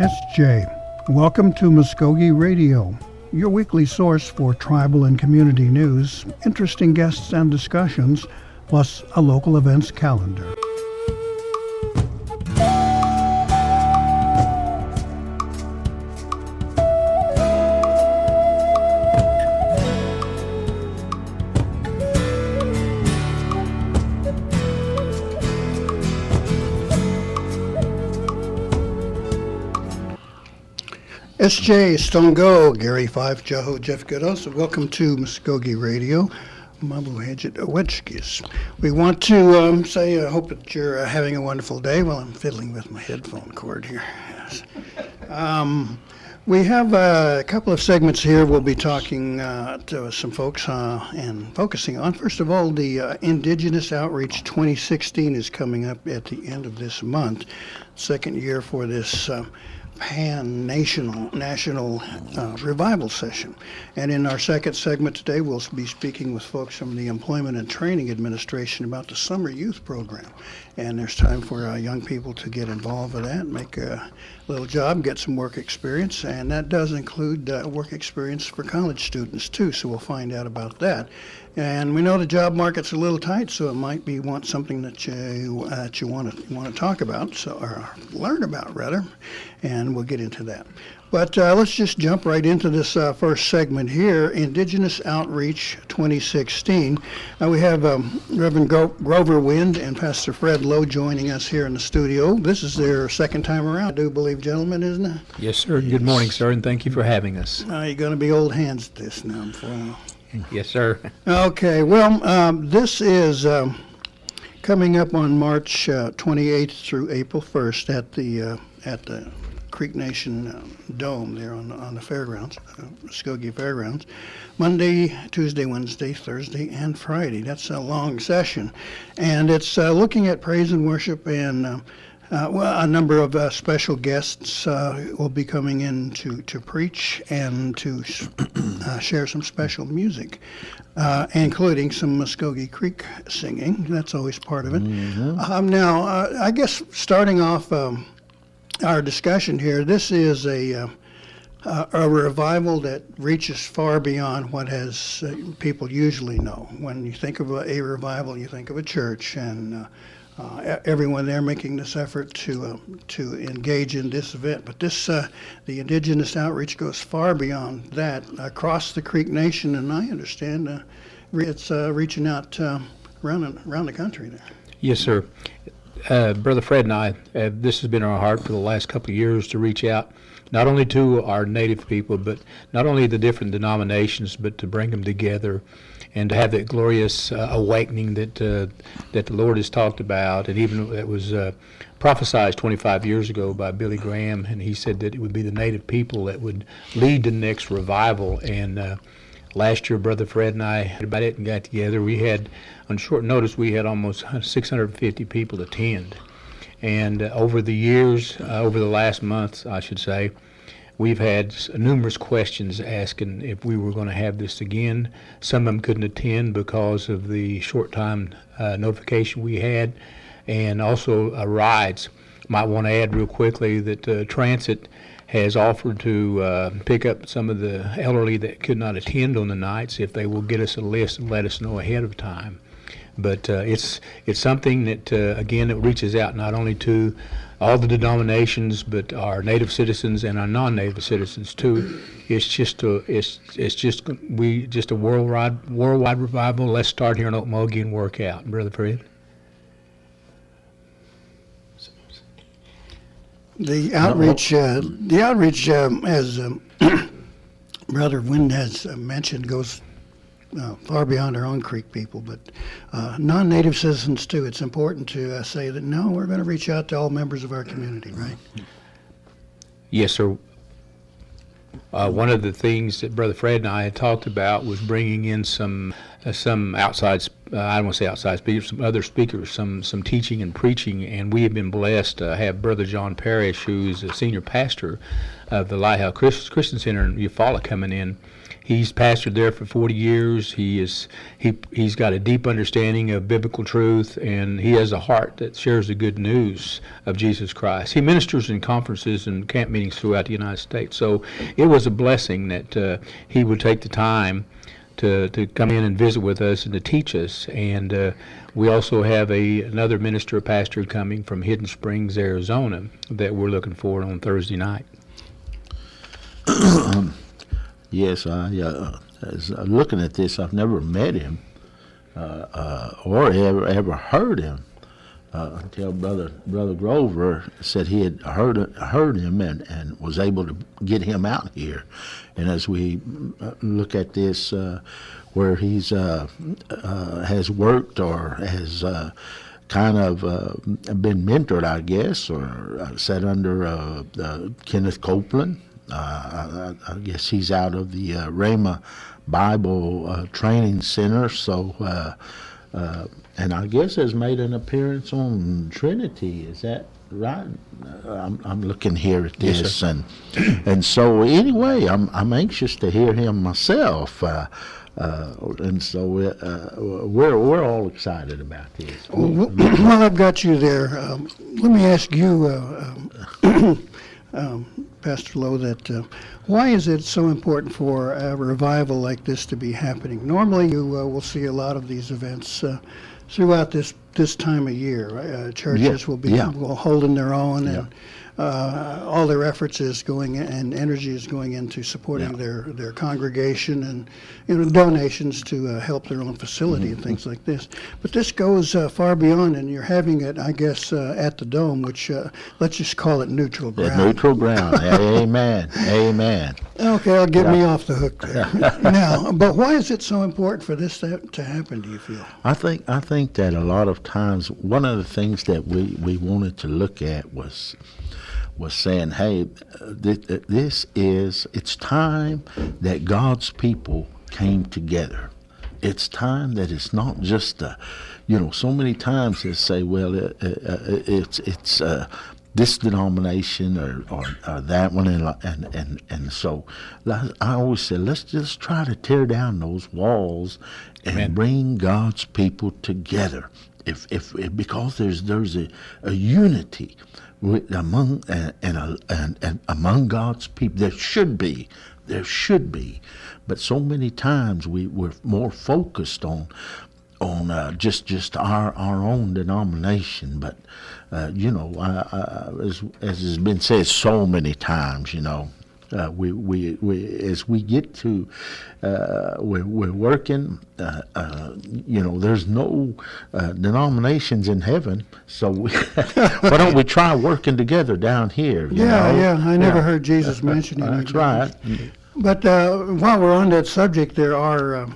SJ. Welcome to Mvskoke Radio, your weekly source for tribal and community news, interesting guests and discussions, plus a local events calendar. SJ, Stone Go, Gary Fife, Jaho, Jeff Goodos. Welcome to Mvskoke Radio. We want to say I hope that you're having a wonderful day. Well, I'm fiddling with my headphone cord here. Yes. We have a couple of segments here. We'll be talking to some folks and focusing on, first of all, the Indigenous Outreach 2016 is coming up at the end of this month. Second year for this national revival session. And in our second segment today, we'll be speaking with folks from the Employment and Training Administration about the Summer Youth Program. And there's time for young people to get involved with that, make a little job, get some work experience, and that does include work experience for college students too, so we'll find out about that. And we know the job market's a little tight, so it might be something that you want to talk about, or learn about rather, and we'll get into that. But let's just jump right into this first segment here, Indigenous Outreach 2016. We have Reverend Grover Wind and Pastor Fred Lowe joining us here in the studio. This is their second time around, I do believe, gentlemen, isn't it? Yes, sir. Yes. Good morning, sir, and thank you for having us. You're going to be old hands at this now. Yes, sir. Okay, well, this is coming up on March 28th through April 1st at the Creek Nation Dome there on the fairgrounds, Mvskoke Fairgrounds. Monday, Tuesday, Wednesday, Thursday, and Friday. That's a long session, and it's looking at praise and worship, and a number of special guests will be coming in to preach and to share some special music, including some Mvskoke Creek singing. That's always part of it. Mm-hmm. Now, I guess starting off our discussion here, this is a revival that reaches far beyond what people usually know. When you think of a revival, you think of a church, and everyone there making this effort to engage in this event. But this, the Indigenous Outreach goes far beyond that, across the Creek Nation, and I understand it's reaching out around the country there. Yes, sir. Brother Fred and I, this has been our heart for the last couple of years to reach out, not only to our native people, but not only the different denominations, but to bring them together and to have that glorious awakening that the Lord has talked about, and even it was prophesied 25 years ago by Billy Graham, and he said that it would be the native people that would lead the next revival. And last year, Brother Fred and I had about it and got together. We had, on short notice, we had almost 650 people attend. And over the years, over the last month, I should say, we've had numerous questions asking if we were going to have this again. Some of them couldn't attend because of the short time notification we had, and also rides. Might want to add real quickly that Transit has offered to pick up some of the elderly that could not attend on the nights if they will get us a list and let us know ahead of time. But it's something that, again, it reaches out not only to all the denominations, but our native citizens and our non-native citizens too. It's just a worldwide revival. Let's start here in Okmulgee and work out, Brother Fred. The outreach, as Brother Wind has mentioned, goes far beyond our own Creek people, but non-native citizens too. It's important to say that, no, we're going to reach out to all members of our community, right? Yes, sir. One of the things that Brother Fred and I had talked about was bringing in some outside, I don't want to say outside speakers, some other speakers, some teaching and preaching, and we have been blessed to have Brother John Parrish, who's a senior pastor of the Lighthouse Christian Center in Eufaula, coming in He's pastored there for 40 years. He's got a deep understanding of biblical truth, and he has a heart that shares the good news of Jesus Christ. He ministers in conferences and camp meetings throughout the United States. So it was a blessing that he would take the time to come in and visit with us and to teach us. And we also have another minister, a pastor coming from Hidden Springs, Arizona, that we're looking for on Thursday night. Yes, as looking at this, I've never met him or ever heard him until Brother Grover said he had heard him and was able to get him out here. And as we look at this, where he's has worked or has kind of been mentored, I guess, or sat under Kenneth Copeland. I guess he's out of the Rhema Bible Training Center, so and I guess has made an appearance on Trinity. Is that right? I'm looking here at this, yes, and so anyway, I'm anxious to hear him myself. And so we're all excited about this. Well, I've got you there. Let me ask you, Pastor Lowe, that why is it so important for a revival like this to be happening? Normally, you will see a lot of these events throughout this time of year. Churches will be holding their own, and all their efforts is going and energy is going into supporting their congregation and donations to help their own facility and things like this. But this goes far beyond, and you're having it, I guess, at the Dome, which let's just call it neutral ground. Neutral ground. Amen. Amen. Okay, I'll get me off the hook there. Now, but why is it so important for this to happen, do you feel? I think that a lot of times one of the things that we wanted to look at was saying, hey, it's time that God's people came together. It's time that it's not just so many times they say, well, it's this denomination or that one, and so I always say, let's just try to tear down those walls and bring God's people together. If because there's a unity among among God's people. There should be, but so many times we're more focused on just our own denomination. But as has been said so many times, we as we get to we're working. There's no denominations in heaven, so why don't we try working together down here? I never heard Jesus mention it. That's right. But while we're on that subject, there are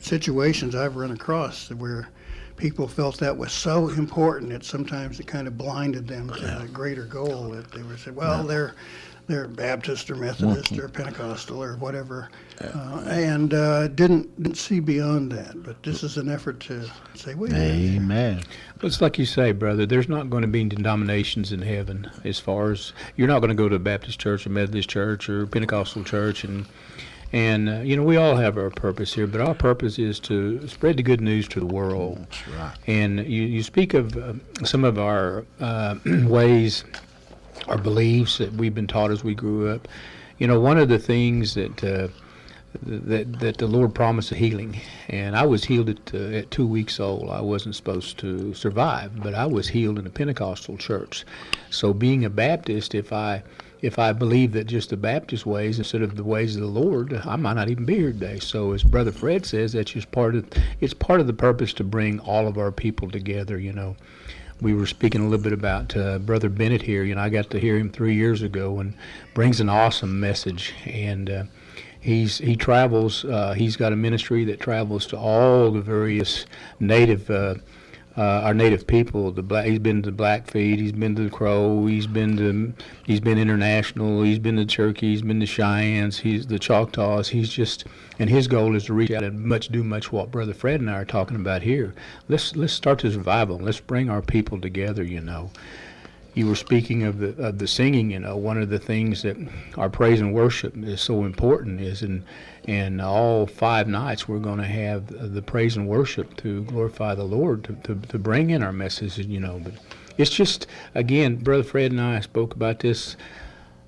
situations I've run across where people felt that was so important that sometimes it kind of blinded them to the greater goal, that they would say, well, they're Baptist or Methodist or Pentecostal or whatever, and didn't see beyond that. But this is an effort to say, wait a minute. Amen. Well, it's like you say, brother, there's not going to be denominations in heaven. As far as, you're not going to go to a Baptist church or Methodist church or Pentecostal church, and we all have our purpose here, but our purpose is to spread the good news to the world. That's right. And you speak of some of our ways, our beliefs that we've been taught as we grew up. One of the things that the Lord promised a healing, and I was healed at 2 weeks old. I wasn't supposed to survive, but I was healed in a Pentecostal church. So being a Baptist, if I believe that just the Baptist ways instead of the ways of the Lord, I might not even be here today. So as Brother Fred says, that's just part of the purpose to bring all of our people together. We were speaking a little bit about Brother Bennett here. I got to hear him 3 years ago, and brings an awesome message. And he travels. He's got a ministry that travels to all the various our native people. He's been to Blackfeet. He's been to the Crow. He's been international. He's been to Cherokee. He's been to Cheyennes. He's the Choctaws. And his goal is to reach out and do much what Brother Fred and I are talking about here. Let's start this revival. Let's bring our people together. you were speaking of the singing. One of the things that our praise and worship is so important is in all 5 nights we're going to have the praise and worship to glorify the Lord, to bring in our message. But it's just, again, Brother Fred and I spoke about this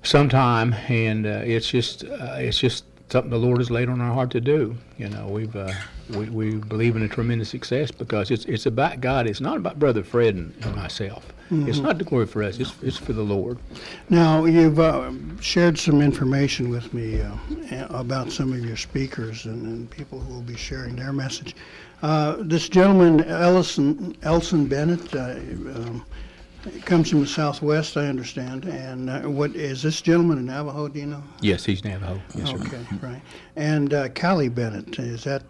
sometime, and it's just something the Lord has laid on our heart to do. We believe in a tremendous success because it's about God. It's not about Brother Fred and myself. It's not the glory for us. It's for the Lord. Now, you've shared some information with me about some of your speakers and people who will be sharing their message. This gentleman, Elson Bennett, comes from the Southwest, I understand. And what is this gentleman a Navajo? Do you know? Yes, he's Navajo. Yes, sir. Okay, right. And Callie Bennett, is that?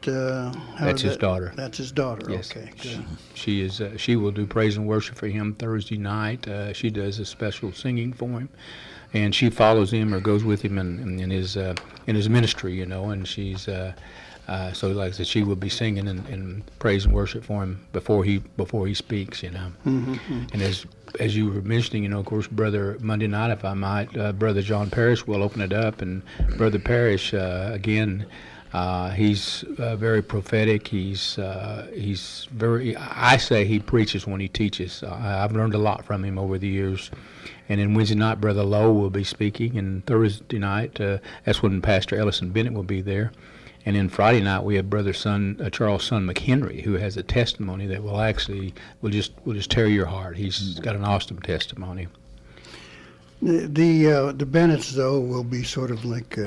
That's his daughter. That's his daughter. Yes. Okay, good. She is. She will do praise and worship for him Thursday night. She does a special singing for him, and she follows him or goes with him in his ministry. And she's. So, like I said, she will be singing and praise and worship for him before he speaks. Mm-hmm. And as you were mentioning, of course, Brother Monday night, if I might, Brother John Parrish will open it up, and Brother Parrish again. He's very prophetic. He's very. I say he preaches when he teaches. I've learned a lot from him over the years. And then Wednesday night, Brother Lowe will be speaking, and Thursday night, that's when Pastor Ellison Bennett will be there. And then Friday night we have Brother Charles Son McHenry, who has a testimony that will just tear your heart. He's got an awesome testimony. The Bennetts, though, will be sort of like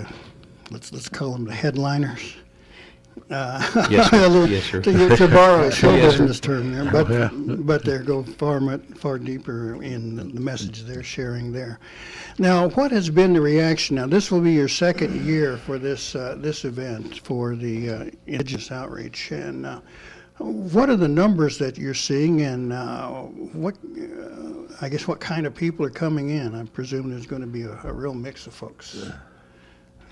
let's call them the headliners. Yes, sir. Yes, sir. To borrow a show Yes, business term there, but they go far deeper in the message they're sharing there. Now, what has been the reaction? Now, this will be your second year for this event for the Indigenous Outreach, and what are the numbers that you're seeing, and what kind of people are coming in? I presume there's going to be a real mix of folks.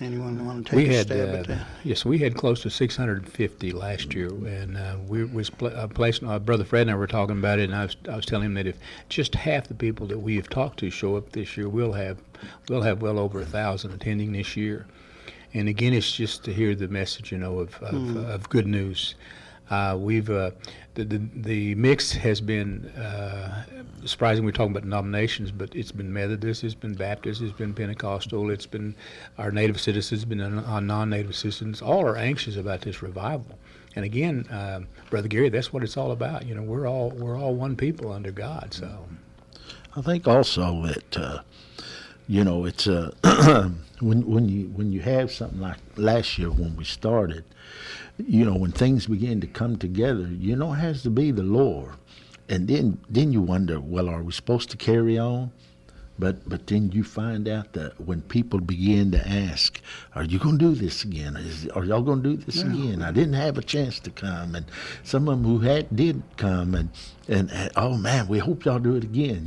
Anyone want to take a stab at that? Yes, we had close to 650 last year, and we was placed. Brother Fred and I were talking about it, and I was telling him that if just half the people that we have talked to show up this year, we'll have well over 1,000 attending this year. And again, it's just to hear the message, of good news. The mix has been surprising. We're talking about denominations, but it's been Methodist, it's been Baptist, it's been Pentecostal, it's been our native citizens, it's been our non-native citizens. All are anxious about this revival. And again, Brother Gary, that's what it's all about. We're all one people under God. So I think also that it's when you have something like last year when we started. When things begin to come together, it has to be the Lord. And then you wonder, well, are we supposed to carry on? But then you find out that when people begin to ask, are you going to do this again? Are y'all going to do this again? I didn't have a chance to come. And some of them who did come and oh, man, we hope y'all do it again,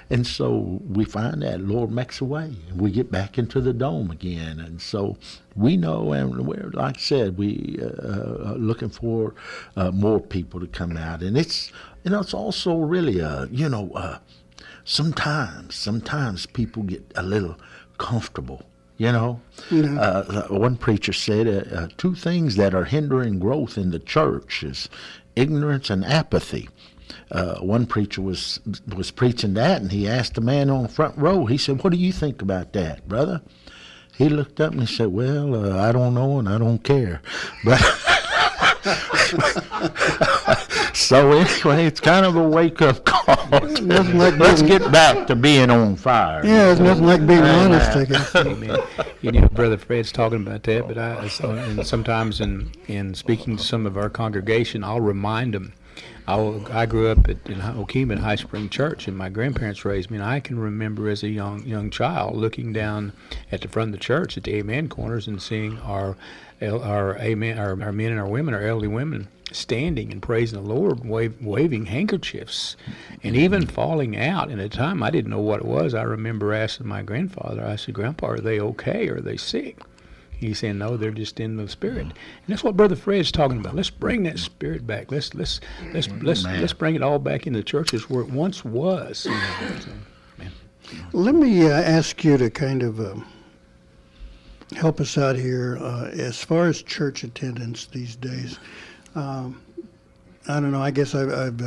And so we find that Lord makes a way. And we get back into the dome again. And so we know, and we're, like I said, we are looking for more people to come out. And it's also really, sometimes people get a little comfortable, One preacher said 2 things that are hindering growth in the church is ignorance and apathy. One preacher was preaching that, and he asked the man on the front row, he said, what do you think about that, brother? He looked up and he said, well, I don't know and I don't care. But so anyway, it's kind of a wake-up call. Let's get back to being on fire. Yeah, there's nothing like being honest, I guess. Amen. Brother Fred's talking about that, but and sometimes in speaking to some of our congregation, I'll remind them. I grew up in Okemah High Spring Church, and my grandparents raised me, and I can remember as a young child looking down at the front of the church at the Amen corners and seeing our men and our women, our elderly women, standing and praising the Lord, waving handkerchiefs, and even falling out. And at the time, I didn't know what it was. I remember asking my grandfather, I said, Grandpa, are they okay? Are they sick? He's saying, no, they're just in the Spirit. And that's what Brother Fred's talking about. Let's bring that Spirit back. Let's bring it all back into churches where it once was. So, man. Let me ask you to kind of help us out here as far as church attendance these days. I don't know. I guess I've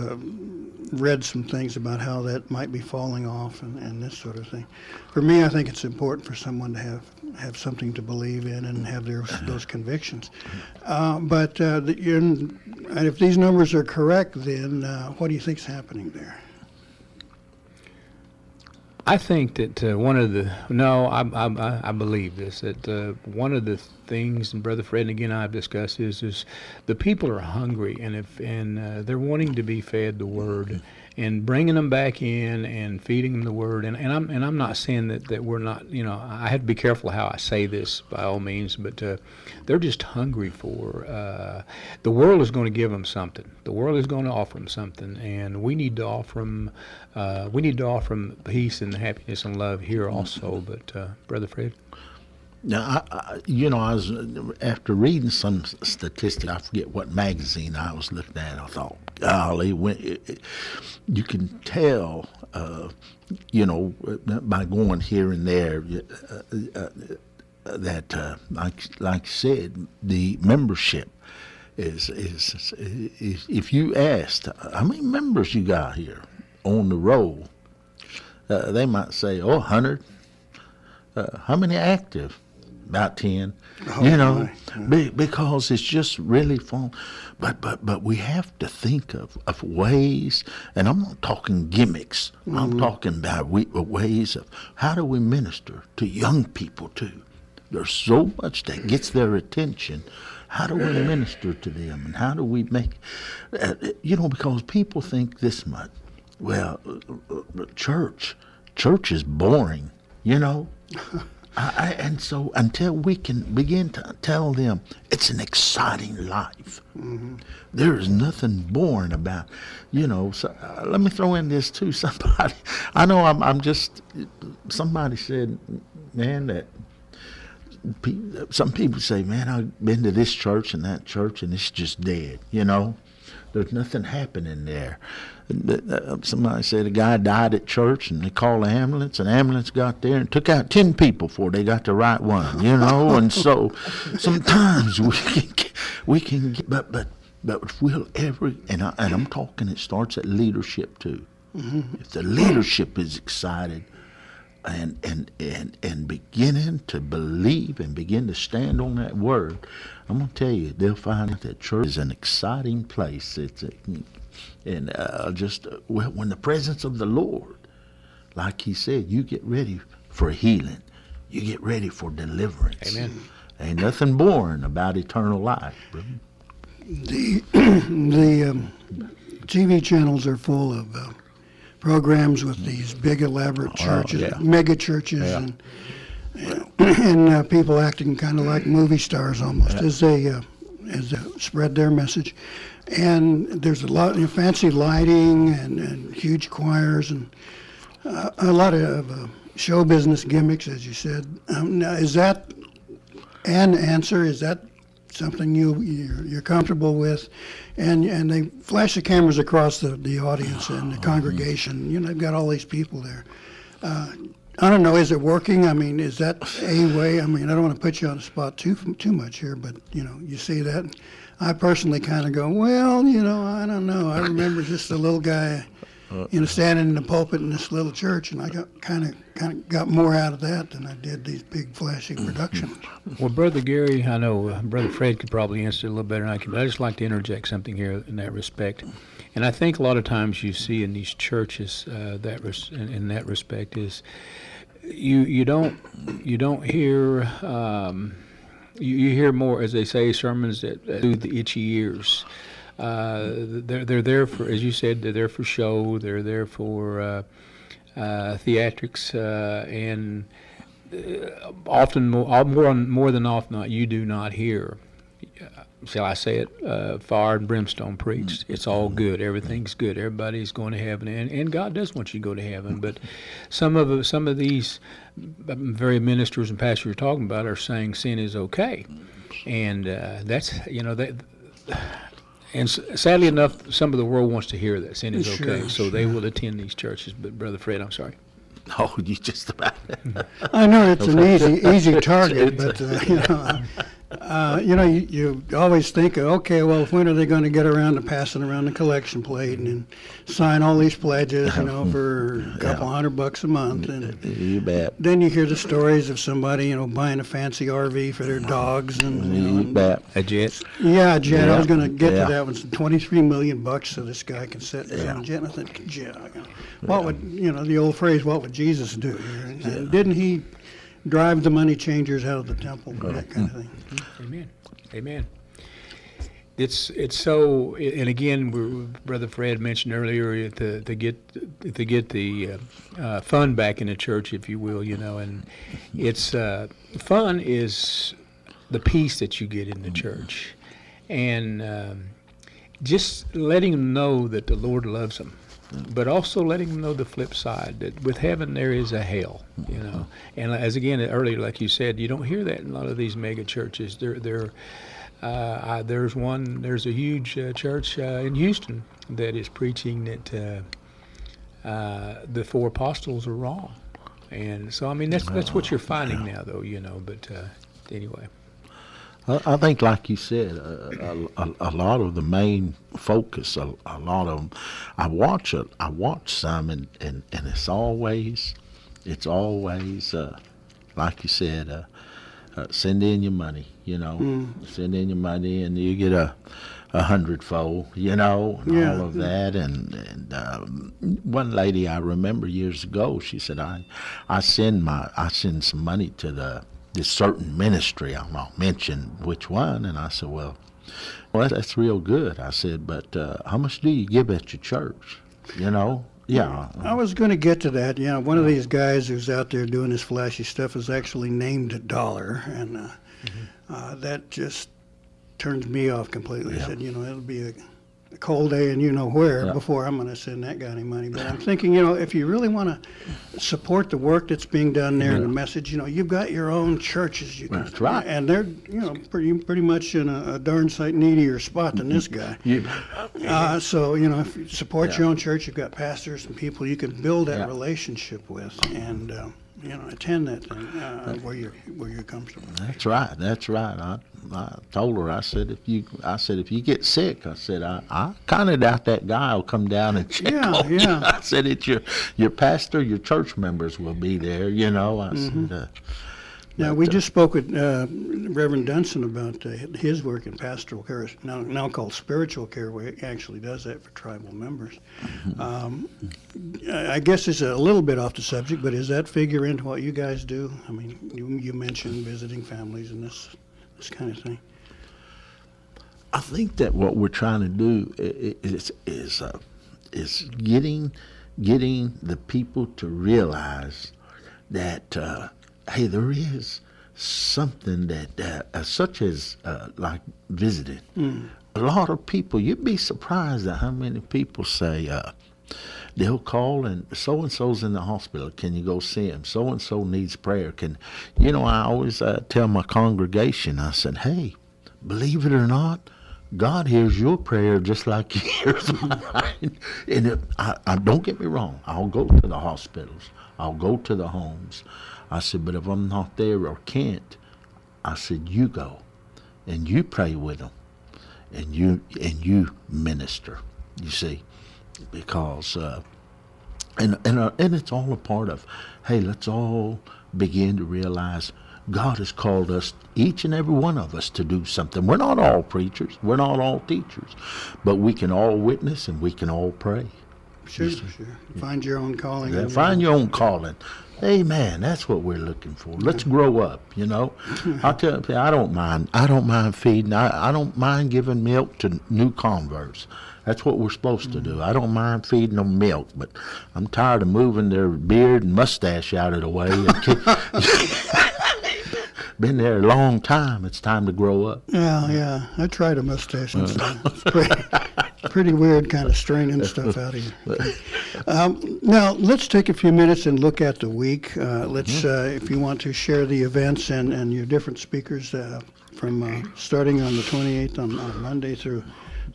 read some things about how that might be falling off and this sort of thing. For me, I think it's important for someone to have something to believe in and have those convictions. But if these numbers are correct, then what do you think's happening there? I think that I believe this, that one of the things, and Brother Fred and again I've discussed, is the people are hungry, and they're wanting to be fed the Word, and bringing them back in and feeding them the Word. And I'm not saying that we're not, I have to be careful how I say this by all means, but they're just hungry for, the world is going to give them something. The world is going to offer them something, and we need to offer them, peace and happiness and love here also. But Brother Fred? Now, I was after reading some statistics. I forget what magazine I was looking at. I thought, golly, you can tell, by going here and there, that, like I said, the membership is if you asked how many members you got here on the roll, they might say, 100. How many active? About 10, because it's just really fun. But we have to think of ways, and I'm not talking gimmicks. Mm-hmm. I'm talking about ways of how do we minister to young people too. There's so much that gets their attention. How do we minister to them, and how do we make, because people think this much. Well, church is boring, and so until we can begin to tell them it's an exciting life, mm-hmm. There is nothing boring about, So, let me throw in this too. Somebody, I know somebody said, man, that some people say, man, I've been to this church and that church and it's just dead, There's nothing happening there. Somebody said a guy died at church and they called the ambulance, and the ambulance got there and took out 10 people before they got the right one, And so sometimes we can get, but if we'll ever, and I'm talking, it starts at leadership too. Mm-hmm. If the leadership is excited and beginning to believe and begin to stand on that word, I'm going to tell you, they'll find that church is an exciting place. When the presence of the Lord, like he said, you get ready for healing. You get ready for deliverance. Amen. Ain't nothing boring about eternal life, brother. The TV channels are full of programs with these big elaborate churches, mega churches, and people acting kind of like movie stars almost as they spread their message. And there's a lot of fancy lighting and huge choirs and a lot of show business gimmicks, as you said. Now, is that an answer? Is that something you're comfortable with? And they flash the cameras across the audience and the congregation. They've got all these people there. I don't know, is it working? I mean, is that a way? I mean, I don't want to put you on the spot too much here, but, you see that. I personally kind of go, well, I don't know. I remember just a little guy, standing in the pulpit in this little church, and I got more out of that than I did these big flashing productions. Well, Brother Gary, I know Brother Fred could probably answer it a little better than I can, but I just like to interject something here in that respect. And I think a lot of times you see in these churches in that respect is you don't hear. You hear more, as they say, sermons that do the itchy ears. They're there for, as you said, they're there for show. They're there for theatrics, and often more than often not, you do not hear. shall I say it, fire and brimstone preached. It's all good. Everything's good. Everybody's going to heaven, and God does want you to go to heaven. But some of these very ministers and pastors you're talking about are saying sin is okay, and that's that. And sadly enough, some of the world wants to hear that sin is okay, so they will attend these churches. But Brother Fred, I'm sorry. Oh, you just about. I know it's an easy target, but you always think, okay, well, when are they going to get around to passing around the collection plate and sign all these pledges, for a couple $100 a month? And you bet. Then you hear the stories of somebody, buying a fancy RV for their dogs, and you bet. A jet. Yeah, a jet. I was going to get to that one. $23 million so this guy can sit in a jet. And I think, jet. What would the old phrase? What would Jesus do? And didn't he drive the money changers out of the temple? That kind of thing. Amen. Amen. It's so, and again, Brother Fred mentioned earlier to get the fun back in the church, if you will, and it's fun is the peace that you get in the church, and just letting them know that the Lord loves them, but also letting them know the flip side, that with heaven there is a hell, And as again earlier, like you said, you don't hear that in a lot of these mega churches. There's a huge church in Houston that is preaching that the four apostles are wrong, and so I mean that's what you're finding now, though, But anyway. I think, like you said, a lot of the main focus, a lot of them, I watch some, and it's always, like you said, send in your money, send in your money, and you get a 100-fold, and all of that, and one lady I remember years ago, she said, I send some money to this certain ministry. I'll not mention which one. And I said, well, that's real good. I said, but how much do you give at your church? Yeah. I was going to get to that. One of these guys who's out there doing this flashy stuff is actually named $1, and that just turns me off completely. I said, it'll be a cold day and where before I'm going to send that guy any money. But I'm thinking, if you really want to support the work that's being done there and the message, you've got your own churches. That's right. And they're, pretty much in a darn sight needier spot than this guy. So, if you support your own church, you've got pastors and people you can build that relationship with, and attend that thing where you're comfortable. That's right. I told her, I said, if you get sick, I said, I kind of doubt that guy will come down and check on you. I said, it's your pastor, your church members will be there, I said. Now, we just spoke with Reverend Dunson about his work in pastoral care, now called spiritual care, where he actually does that for tribal members. I guess it's a little bit off the subject, but does that figure into what you guys do? I mean, you mentioned visiting families and this kind of thing. I think that what we're trying to do is getting the people to realize that hey, there is something that such as like visiting. A lot of people, you'd be surprised at how many people say they'll call and so-and-so's in the hospital. Can you go see him? So-and-so needs prayer. I always tell my congregation, I said, hey, believe it or not, God hears your prayer just like He hears mine. And I don't get me wrong, I'll go to the hospitals, I'll go to the homes. I said, but if I'm not there or can't, I said, you go and you pray with them, and you minister. You see, because and it's all a part of, hey, let's all begin to realize God has called us, each and every one of us, to do something. We're not all preachers, we're not all teachers, but we can all witness and we can all pray. Sure. Find your own calling. Yeah, find your own calling. Amen. That's what we're looking for. Let's grow up. I'll tell you, I don't mind feeding. I don't mind giving milk to new converts. That's what we're supposed to do. I don't mind feeding them milk, but I'm tired of moving their beard and mustache out of the way. been there a long time. It's time to grow up. Yeah. I tried a mustache and stuff. It's pretty weird, kind of straining stuff out of you. Now, let's take a few minutes and look at the week. Let's, if you want to share the events and your different speakers from starting on the 28th on Monday through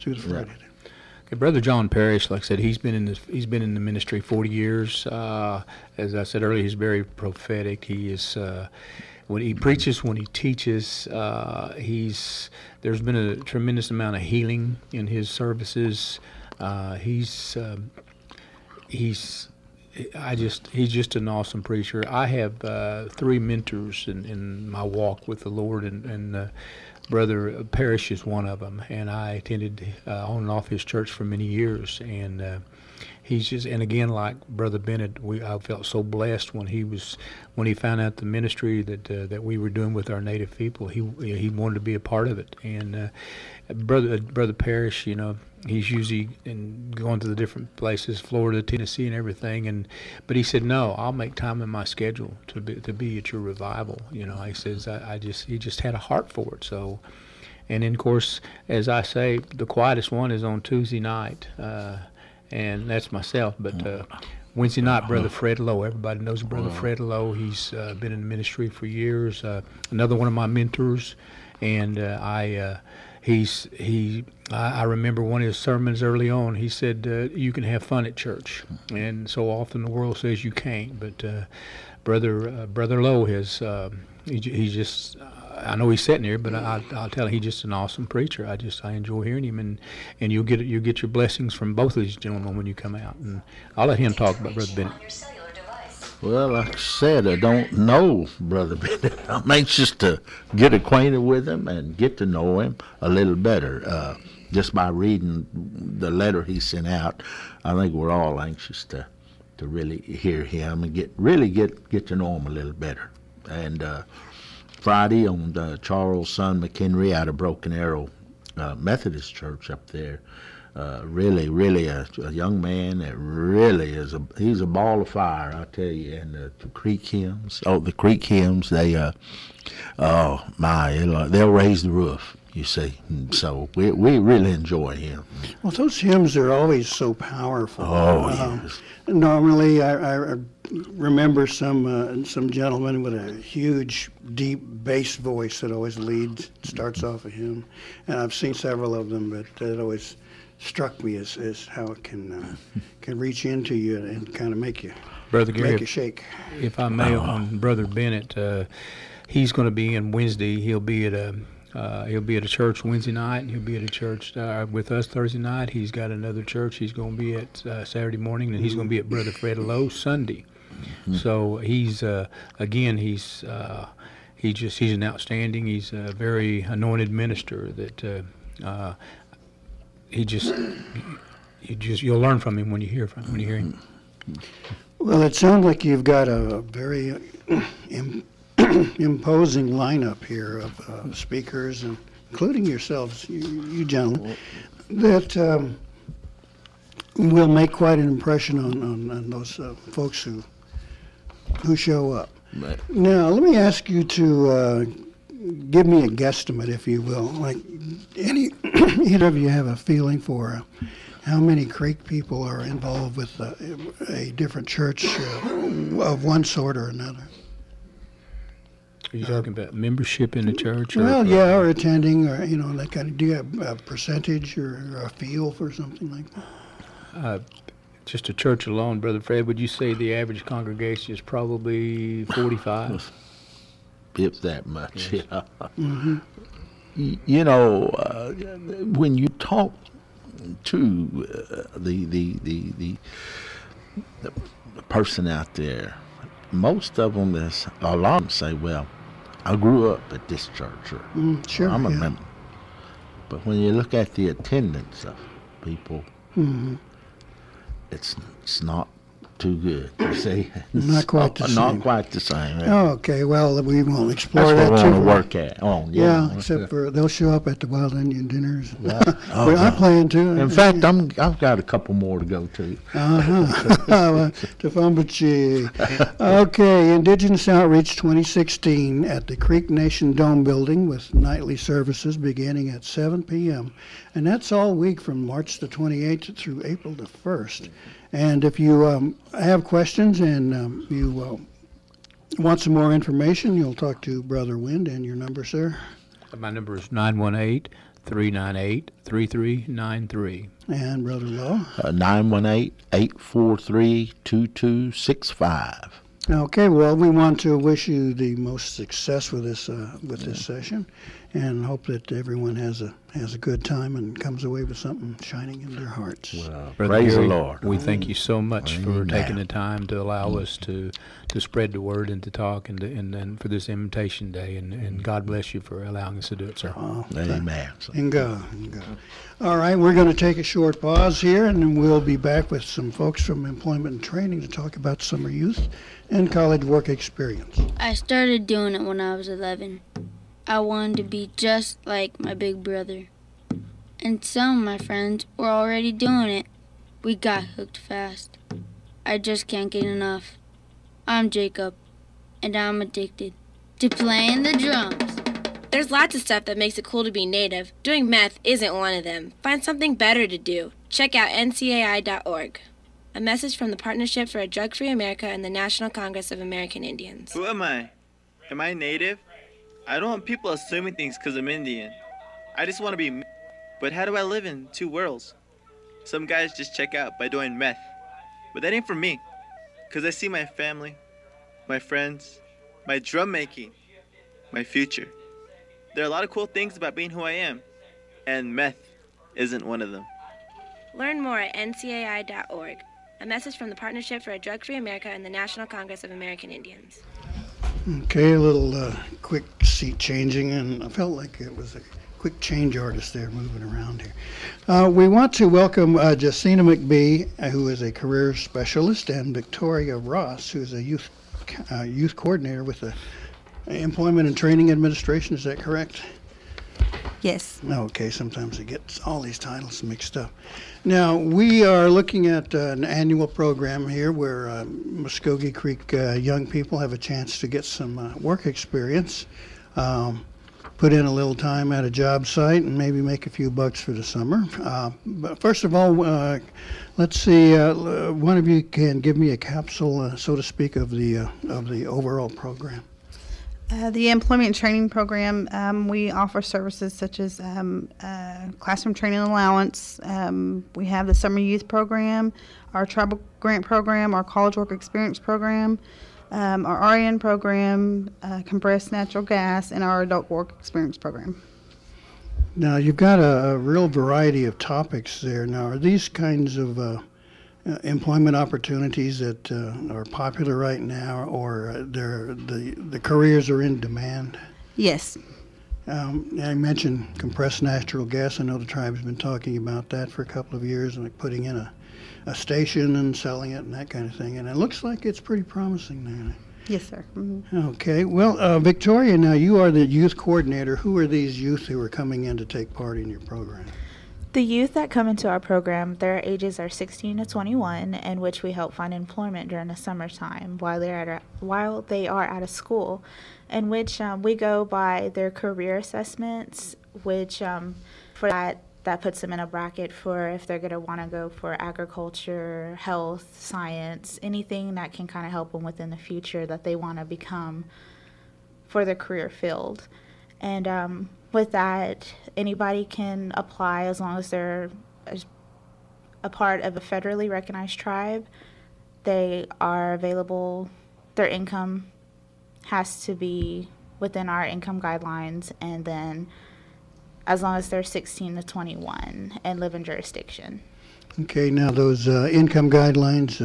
the Friday. Okay, Brother John Parrish, like I said, he's been in the ministry 40 years. As I said earlier, he's very prophetic. He is when he preaches, when he teaches, there's been a tremendous amount of healing in his services. He's just an awesome preacher. I have 3 mentors in my walk with the Lord, and Brother Parrish is one of them, and I attended on and off his church for many years, and he's just, and again, like Brother Bennett, I felt so blessed when he found out the ministry that we were doing with our native people. He wanted to be a part of it, and Brother Parrish, he's usually going to the different places, Florida, Tennessee, and everything. But he said, "No, I'll make time in my schedule to be at your revival." He says, he just had a heart for it. So, and then of course, as I say, the quietest one is on Tuesday night, and that's myself. But Wednesday night, Brother Fred Lowe. Everybody knows Brother Fred Lowe. He's been in the ministry for years. Another one of my mentors, and I remember one of his sermons early on. He said, "You can have fun at church," and so often the world says you can't. But Brother Lowe has he's just. I know he's sitting here, but I'll tell you, he's just an awesome preacher. I enjoy hearing him, and you'll get your blessings from both of these gentlemen when you come out. And I'll let him talk about Brother Bennett. Well, like I said, I don't know Brother Bennett. I'm anxious to get acquainted with him and get to know him a little better. Just by reading the letter he sent out, I think we're all anxious to really hear him and get to know him a little better. And Friday on Charles Son McHenry out of Broken Arrow Methodist Church up there. Really a young man that really he's a ball of fire, I tell you. And the Creek hymns, they'll raise the roof, you see. So we really enjoy him. Well, those hymns are always so powerful. Oh, yes. Normally, I remember some gentleman with a huge, deep bass voice that always starts off a hymn. And I've seen several of them, but it always struck me as how it can reach into you and kind of make you shake. If I may, on Brother Bennett, he's going to be in Wednesday. He'll be at a church Wednesday night, and he'll be at a church with us Thursday night. He's got another church he's going to be at Saturday morning, and he's going to be at Brother Fred Lowe Sunday. Mm-hmm. So he's he's an outstanding. He's a very anointed minister that. You'll learn from him when you hear him. Well, it sounds like you've got a very imposing lineup here of speakers, including yourselves, you gentlemen, that will make quite an impression on those folks who show up. Right. Now, let me ask you to give me a guesstimate, if you will. Like, either of you have a feeling for how many Creek people are involved with a different church of one sort or another? Are you talking about membership in the church? Or attending, or that kind of. Do you have a percentage or a feel for something like that? Just a church alone, Brother Fred. Would you say the average congregation is probably 45? If that much, yes. Yeah. Mm-hmm. When you talk to the person out there, most of them a lot of them say, "Well, I grew up at this church," or sure, "I'm a member." But when you look at the attendance of people, mm-hmm. it's not too good. You see, Not quite the same. Not quite the same. Oh, okay. Well, we won't explore That's that what too. we want to work on. Yeah, except for they'll show up at the Wild Indian dinners. Yeah. Oh, Well, I plan to. In fact, I've got a couple more to go to. Tafambachi. Okay, Indigenous Outreach 2016 at the Creek Nation Dome Building with nightly services beginning at 7 p.m. And that's all week from March the 28th through April the 1st. And if you have questions and you want some more information, you'll talk to Brother Wind. And your number, sir? My number is 918-398-3393. And Brother Lowe? 918-843-2265. Okay, well, we want to wish you the most success with this session, and hope that everyone has a good time and comes away with something shining in their hearts. Well, Brother praise Gary, the Lord. We thank you so much for Amen. taking the time to allow us to spread the word and to talk and for this invitation day. And God bless you for allowing us to do it, sir. Amen. And go. All right, we're going to take a short pause here, and then we'll be back with some folks from Employment and Training to talk about summer youth and college work experience. I started doing it when I was 11. I wanted to be just like my big brother. And some of my friends were already doing it. We got hooked fast. I just can't get enough. I'm Jacob, and I'm addicted to playing the drums. There's lots of stuff that makes it cool to be Native. Doing meth isn't one of them. Find something better to do. Check out ncai.org. A message from the Partnership for a Drug-Free America and the National Congress of American Indians. Who am I? Am I Native? I don't want people assuming things because I'm Indian. I just want to be me. But how do I live in two worlds? Some guys just check out by doing meth. But that ain't for me. Because I see my family, my friends, my drum making, my future. There are a lot of cool things about being who I am. And meth isn't one of them. Learn more at ncai.org. A message from the Partnership for a Drug-Free America and the National Congress of American Indians. Okay, a little quick seat changing, and I felt like it was a quick change artist there moving around here. We want to welcome Jacina McBee, who is a career specialist, and Victoria Ross, who is a youth coordinator with the Employment and Training Administration. Is that correct? Yes. Okay, sometimes it gets all these titles mixed up. Now, we are looking at an annual program here where Mvskoke Creek young people have a chance to get some work experience, put in a little time at a job site, and maybe make a few bucks for the summer. But first of all, let's see, one of you can give me a capsule, so to speak, of the overall program. The Employment and Training Program, we offer services such as classroom training allowance. We have the Summer Youth Program, our Tribal Grant Program, our College Work Experience Program, our RN Program, compressed natural gas, and our Adult Work Experience Program. Now, you've got a real variety of topics there. Now, are these kinds of employment opportunities that are popular right now, or the careers are in demand? Yes. I mentioned compressed natural gas. I know the tribe's been talking about that for a couple of years, and like putting in a station and selling it and that kind of thing. And it looks like it's pretty promising there. Yes, sir. Mm-hmm. Okay. Well, Victoria, now you are the youth coordinator. Who are these youth who are coming in to take part in your program? The youth that come into our program, their ages are 16 to 21, in which we help find employment during the summertime while they are out of school, in which we go by their career assessments, which for that puts them in a bracket for if they're going to want to go for agriculture, health, science, anything that can kind of help them within the future that they want to become for their career field. And with that, anybody can apply as long as they're a part of a federally recognized tribe. They are available. Their income has to be within our income guidelines, and then as long as they're 16 to 21 and live in jurisdiction. Okay, now those income guidelines,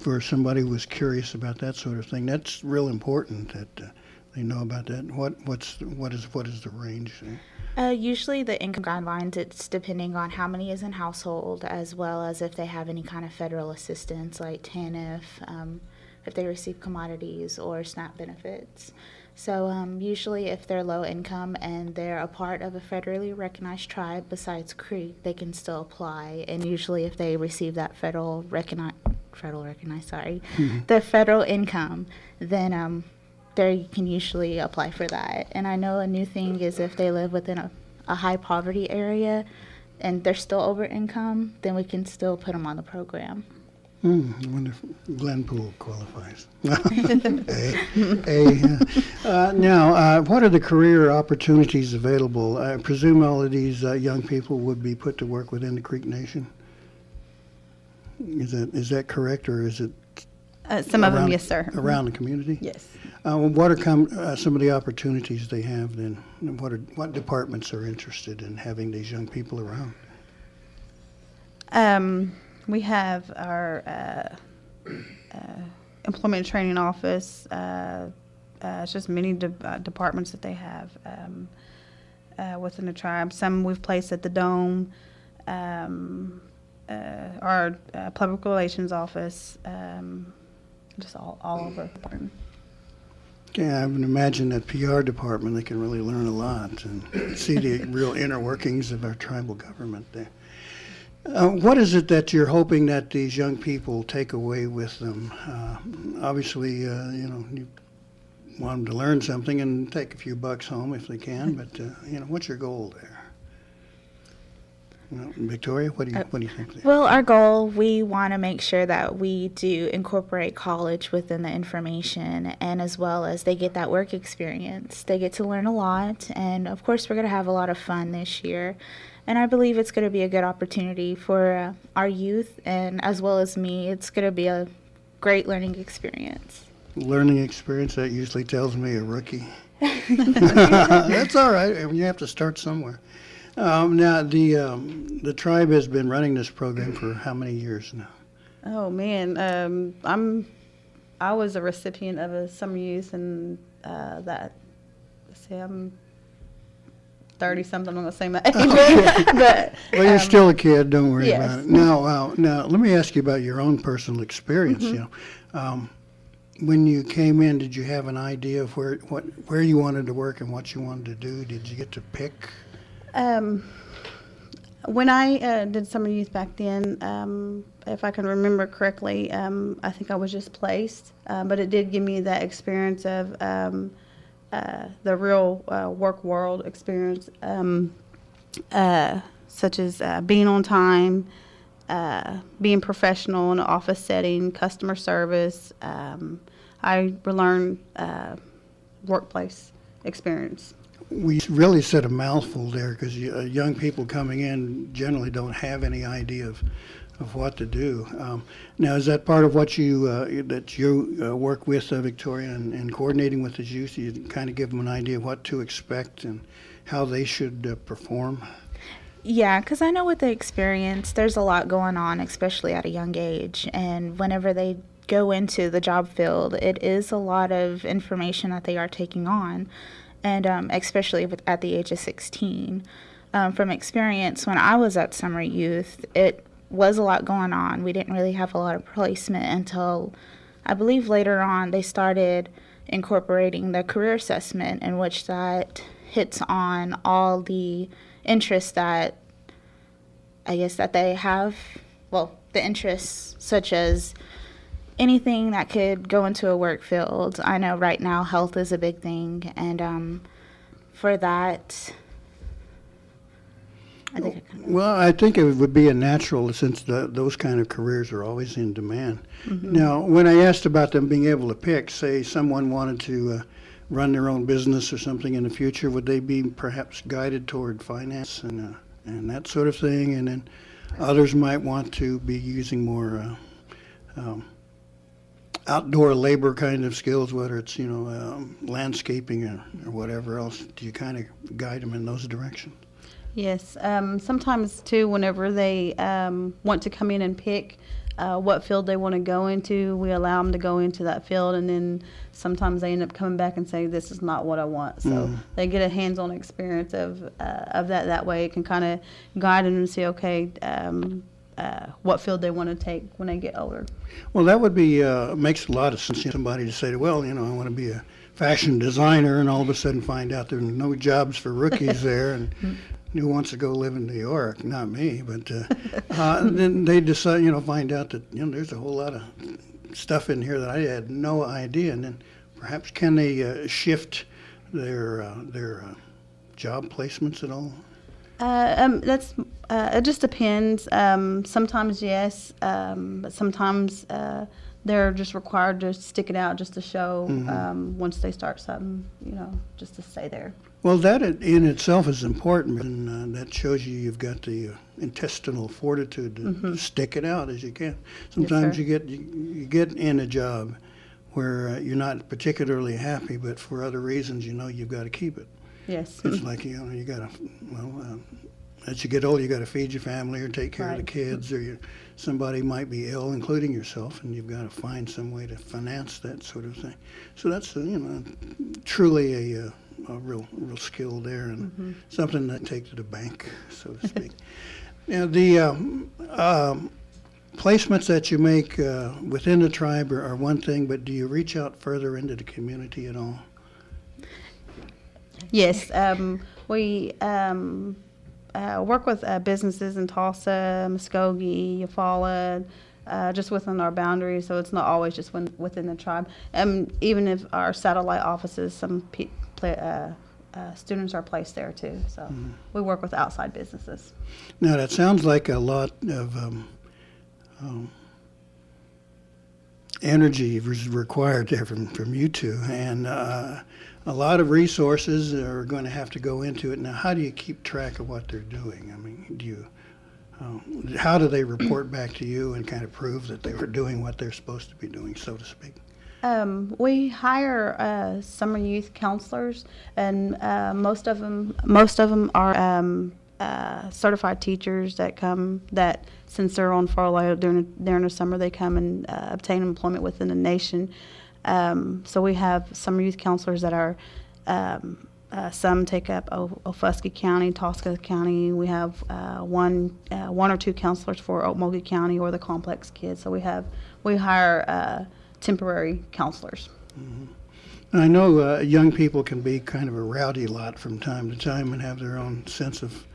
for somebody who was curious about that sort of thing, that's real important that they know about that. What is the range there? Usually the income guidelines, it's depending on how many is in household, as well as if they have any kind of federal assistance like TANF, if they receive commodities or SNAP benefits. So usually if they're low income and they're a part of a federally recognized tribe besides Creek, they can still apply. And usually if they receive that the federal income, then they can usually apply for that. And I know a new thing is if they live within a high poverty area and they're still over income, then we can still put them on the program. Wonderful. Glenpool qualifies. Now, what are the career opportunities available? I presume all of these young people would be put to work within the Creek Nation. Is that correct, or is it some of them, yes, sir. Around the community? Yes. What are some of the opportunities they have then? What departments are interested in having these young people around? We have our employment training office. It's just many departments that they have within the tribe. Some we've placed at the Dome, our public relations office, just all over. Yeah, I would imagine that PR department, they can really learn a lot and see the real inner workings of our tribal government there. What is it that you're hoping that these young people take away with them? Obviously, you want them to learn something and take a few bucks home if they can, but, what's your goal there? Victoria, what do you think there? Well, our goal, we want to make sure that we do incorporate college within the information, and as well as they get that work experience. They get to learn a lot, and of course we're going to have a lot of fun this year. And I believe it's going to be a good opportunity for our youth, and as well as me, it's going to be a great learning experience. Learning experience, that usually tells me a rookie. That's all right. You have to start somewhere. Now, the tribe has been running this program for how many years now? Oh man, I was a recipient of a summer youth, and I'm 30-something. I'm going to say my age, but well, you're still a kid. Don't worry yes. about it. Now, let me ask you about your own personal experience. Mm-hmm. When you came in, did you have an idea of where you wanted to work and what you wanted to do? Did you get to pick? When I did summer youth back then, if I can remember correctly, I think I was just placed, but it did give me that experience of the real work world experience, such as being on time, being professional in an office setting, customer service. I learned workplace experience. We really said a mouthful there, because young people coming in generally don't have any idea of what to do. Now, is that part of what you work with Victoria and coordinating with the youth? You kind of give them an idea of what to expect and how they should perform? Yeah, because I know with the experience, there's a lot going on, especially at a young age. And whenever they go into the job field, it is a lot of information that they are taking on, and especially at the age of 16. From experience, when I was at summer youth, it was a lot going on. We didn't really have a lot of placement until, I believe later on, they started incorporating the career assessment, in which that hits on all the interests that I guess that they have. Well, the interests such as anything that could go into a work field. I know right now health is a big thing, and for that, I think it would be a natural, since those kind of careers are always in demand. Mm-hmm. Now, when I asked about them being able to pick, say someone wanted to run their own business or something in the future, would they be perhaps guided toward finance and that sort of thing? And then others might want to be using more outdoor labor kind of skills, whether it's landscaping or whatever else. Do you kind of guide them in those directions? Yes. Sometimes too, whenever they want to come in and pick, what field they want to go into. We allow them to go into that field, and then sometimes they end up coming back and saying, this is not what I want. So they get a hands-on experience of that way. It can kind of guide them and say, okay, what field they want to take when they get older. Well, that would be, makes a lot of sense. Somebody to say, well, I want to be a fashion designer, and all of a sudden find out there are no jobs for rookies there, and who wants to go live in New York? Not me, but then they decide, find out that, there's a whole lot of stuff in here that I had no idea, and then perhaps can they shift their job placements at all? It just depends. Sometimes yes, but sometimes they're just required to stick it out just to show once they start something, just to stay there. Well, that in itself is important, and that shows you've got the intestinal fortitude to stick it out as you can. Sometimes Yes, you get in a job where you're not particularly happy, but for other reasons, you've got to keep it. Yes. It's like, you got to, as you get older, you got to feed your family or take care of the kids, or somebody might be ill, including yourself, and you've got to find some way to finance that sort of thing. So that's, truly a real skill there, and something that takes to the bank, so to speak. The placements that you make within the tribe are one thing, but do you reach out further into the community at all? Yes, we work with businesses in Tulsa, Mvskoke, Eufaula, just within our boundaries, so it's not always just within the tribe. Even if our satellite offices, some students are placed there too, so we work with outside businesses. Now, that sounds like a lot of energy is required there from you two, and a lot of resources are going to have to go into it. Now, how do you keep track of what they're doing? I mean, how do they report back to you and kind of prove that they were doing what they're supposed to be doing, so to speak? We hire summer youth counselors, and most of them are certified teachers that come, that since they're on furlough during the summer, they come and obtain employment within the nation. So we have summer youth counselors that are, some take up Mvskoke County, Tulsa County. We have one or two counselors for Okmulgee County or the complex kids. So we hire temporary counselors. I know young people can be kind of a rowdy lot from time to time and have their own sense of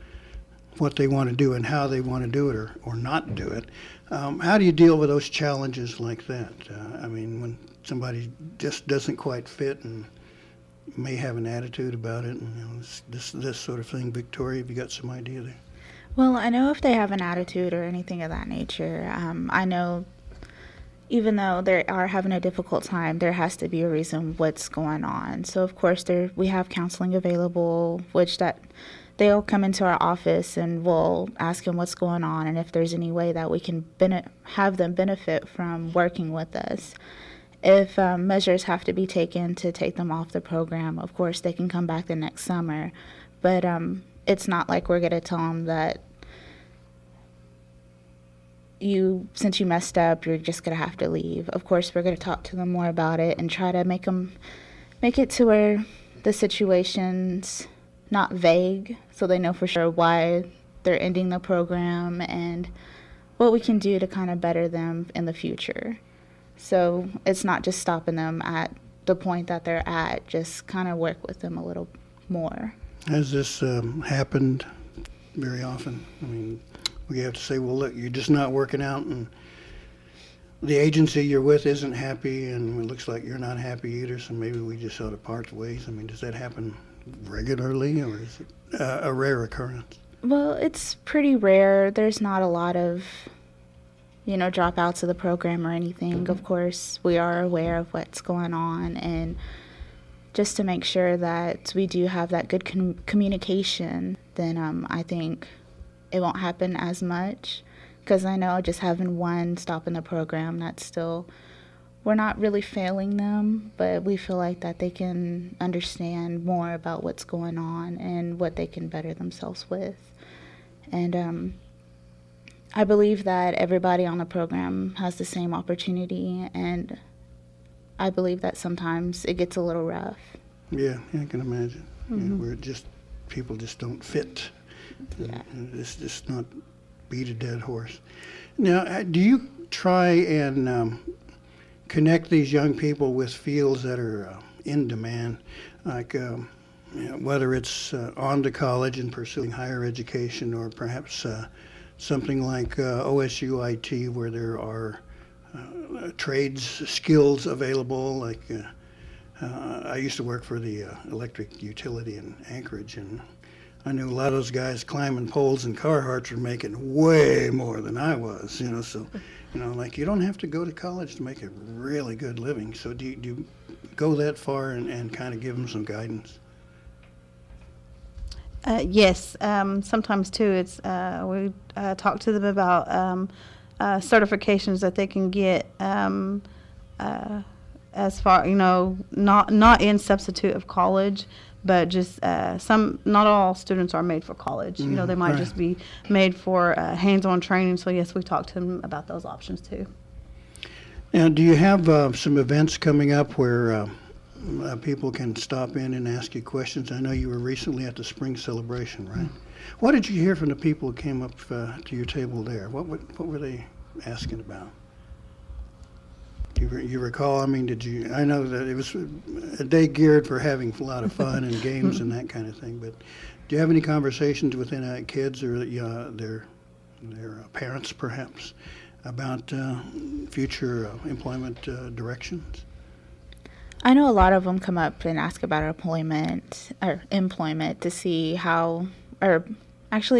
what they want to do and how they want to do it or not do it. How do you deal with those challenges like that? I mean, when somebody just doesn't quite fit and may have an attitude about it, and this sort of thing. Victoria, have you got some idea there? Well, I know if they have an attitude or anything of that nature. I know even though they are having a difficult time, there has to be a reason what's going on. So, of course, we have counseling available, which they'll come into our office and we'll ask them what's going on and if there's any way that we can have them benefit from working with us. If measures have to be taken to take them off the program, of course, they can come back the next summer. But it's not like we're going to tell them that since you messed up, you're just going to have to leave. Of course, we're going to talk to them more about it and try to make it to where the situation's not vague, so they know for sure why they're ending the program and what we can do to kind of better them in the future. So it's not just stopping them at the point that they're at, just kind of work with them a little more. Has this happened very often? I mean, we have to say, well, look, you're just not working out, and the agency you're with isn't happy, and it looks like you're not happy either, so maybe we just ought to part ways. I mean, does that happen regularly, or is it a rare occurrence? Well, it's pretty rare. There's not a lot of, dropouts of the program or anything. Of course, we are aware of what's going on, and just to make sure that we do have that good communication, then I think it won't happen as much, because I know just having one stop in the program, that's still, we're not really failing them, but we feel like that they can understand more about what's going on and what they can better themselves with. And I believe that everybody on the program has the same opportunity, and I believe that sometimes it gets a little rough. Yeah, I can imagine. Yeah, where people just don't fit. Yeah. It's just not beat a dead horse. Now, do you try and connect these young people with fields that are in demand, like whether it's on to college and pursuing higher education, or perhaps something like OSU-IT, where there are trades skills available? Like I used to work for the electric utility in Anchorage, and I knew a lot of those guys climbing poles and Carhartts were making way more than I was, so, like, you don't have to go to college to make a really good living. So do you go that far and kind of give them some guidance? Yes, sometimes too. It's we talk to them about certifications that they can get as far, not in substitute of college, but just not all students are made for college. They might right. just be made for hands-on training. So yes, we talk to them about those options too. Now, do you have some events coming up where people can stop in and ask you questions? I know you were recently at the spring celebration, right? What did you hear from the people who came up to your table there? What were they asking about? Do you recall? I mean, I know that it was a day geared for having a lot of fun and games and that kind of thing, but do you have any conversations with any kids or their parents, perhaps, about future employment directions? I know a lot of them come up and ask about employment to see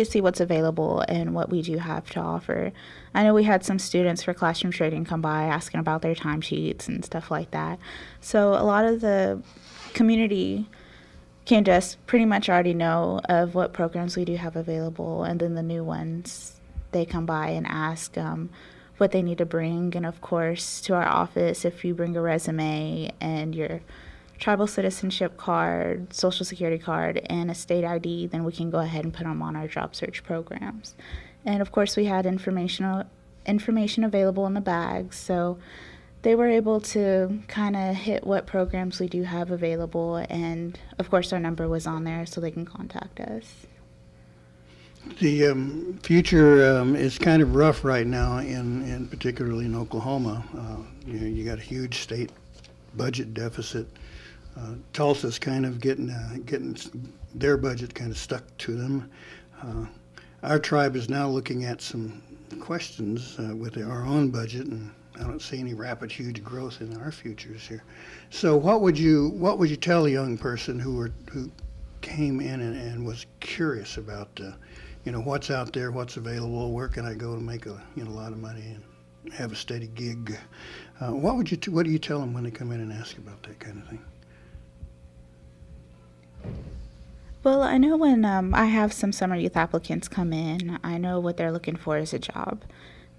see what's available and what we do have to offer. I know we had some students for classroom trading come by asking about their timesheets and stuff like that. So a lot of the community can just pretty much already know of what programs we do have available, and then the new ones, they come by and ask what they need to bring. And of course, to our office, if you bring a resume and your tribal citizenship card, social security card, and a state ID, then we can go ahead and put them on our job search programs. And of course, we had information available in the bags, so they were able to kind of hit what programs we do have available, and of course our number was on there so they can contact us. The future is kind of rough right now, in particularly in Oklahoma. You got a huge state budget deficit. Tulsa's kind of getting their budget kind of stuck to them. Our tribe is now looking at some questions with our own budget, and I don't see any rapid, huge growth in our futures here. So, what would you tell a young person who came in and was curious about what's out there, what's available, where can I go to make a lot of money and have a steady gig? What do you tell them when they come in and ask about that kind of thing? Well, I know when I have some summer youth applicants come in, I know what they're looking for is a job.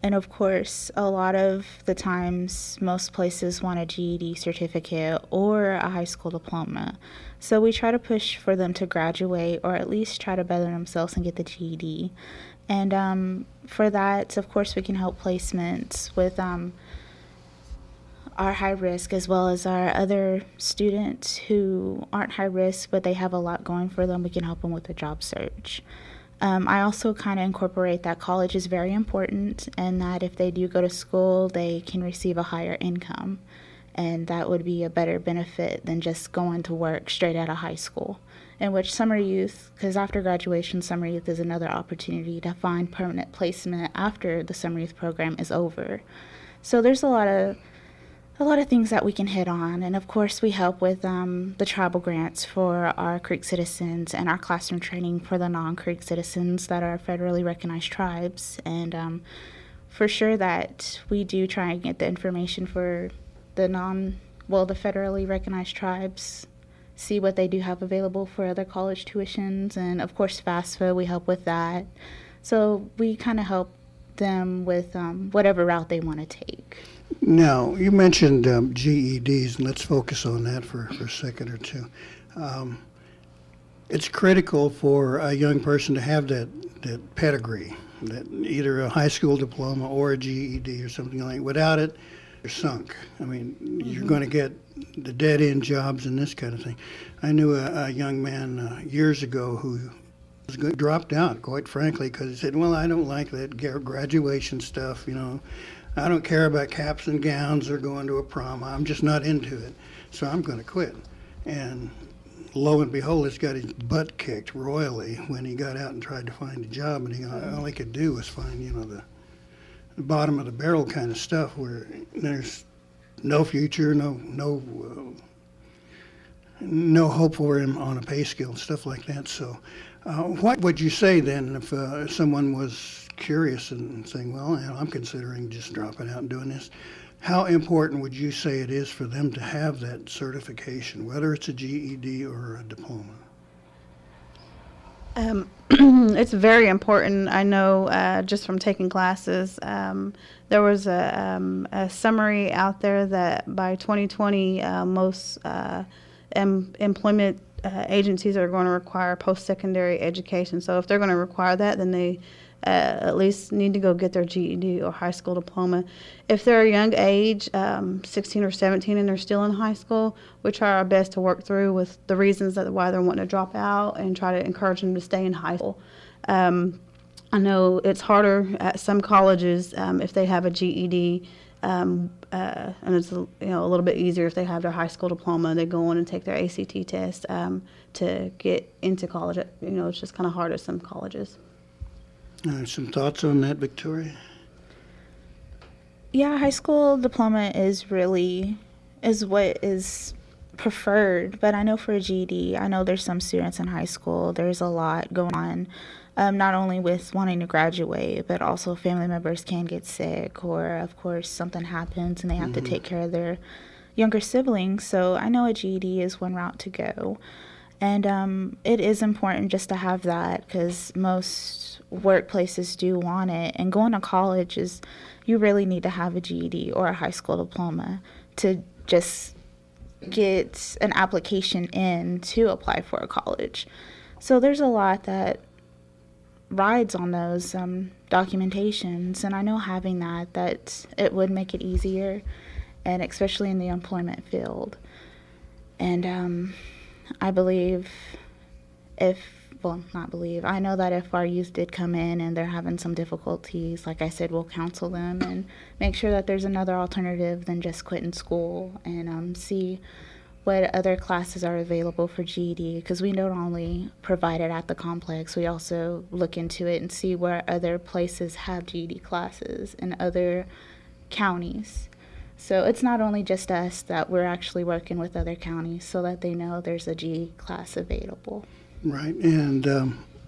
And of course, a lot of the times, most places want a GED certificate or a high school diploma. So we try to push for them to graduate or at least try to better themselves and get the GED. And for that, of course, we can help placements with our high risk as well as our other students who aren't high risk but they have a lot going for them. We can help them with the job search. I also kind of incorporate that college is very important and that if they do go to school, they can receive a higher income. And that would be a better benefit than just going to work straight out of high school. In which summer youth, because after graduation, summer youth is another opportunity to find permanent placement after the summer youth program is over. So there's a lot of things that we can hit on. And of course, we help with the tribal grants for our Creek citizens and our classroom training for the non-Creek citizens that are federally recognized tribes. And for sure that we do try and get the information for the federally recognized tribes, see what they do have available for other college tuitions. And of course, FAFSA, we help with that. So we kind of help them with whatever route they want to take. Now, you mentioned GEDs, and let's focus on that for a second or two. It's critical for a young person to have that pedigree, that either a high school diploma or a GED or something like that. Without it, you're sunk. I mean, you're going to get the dead-end jobs and this kind of thing. I knew a young man years ago who dropped out, quite frankly, because he said, well, I don't like that graduation stuff, you know. I don't care about caps and gowns or going to a prom. I'm just not into it, so I'm going to quit. And lo and behold, he's got his butt kicked royally when he got out and tried to find a job, and all he could do was find, you know, the bottom of the barrel kind of stuff where there's no future, no hope for him on a pay scale and stuff like that. So what would you say then if someone was curious and saying, well, you know, I'm considering just dropping out and doing this? How important would you say it is for them to have that certification, whether it's a GED or a diploma? It's very important. I know just from taking classes, there was a summary out there that by 2020, most employment agencies are going to require post-secondary education. So if they're going to require that, then they at least need to go get their GED or high school diploma. If they're a young age, 16 or 17, and they're still in high school, we try our best to work through with the reasons that why they're wanting to drop out and try to encourage them to stay in high school. I know it's harder at some colleges if they have a GED, and it's a little bit easier if they have their high school diploma. They go on and take their ACT test to get into college. It's just kind of hard at some colleges. Some thoughts on that, Victoria? Yeah, high school diploma is what is preferred, but I know for a GED, I know there's some students in high school, there's a lot going on, not only with wanting to graduate, but also family members can get sick, or of course something happens and they have to take care of their younger siblings. So I know a GED is one route to go. And it is important just to have that, because most workplaces do want it. And going to college you really need to have a GED or a high school diploma to just get an application in to apply for a college. So there's a lot that rides on those documentations. And I know having that it would make it easier, and especially in the employment field. And I believe I know that if our youth did come in and they're having some difficulties, like I said, we'll counsel them and make sure that there's another alternative than just quitting school, and see what other classes are available for GED, because we don't only provide it at the complex, we also look into it and see where other places have GED classes in other counties. So it's not only just us, that we're actually working with other counties so that they know there's a GED class available. Right, and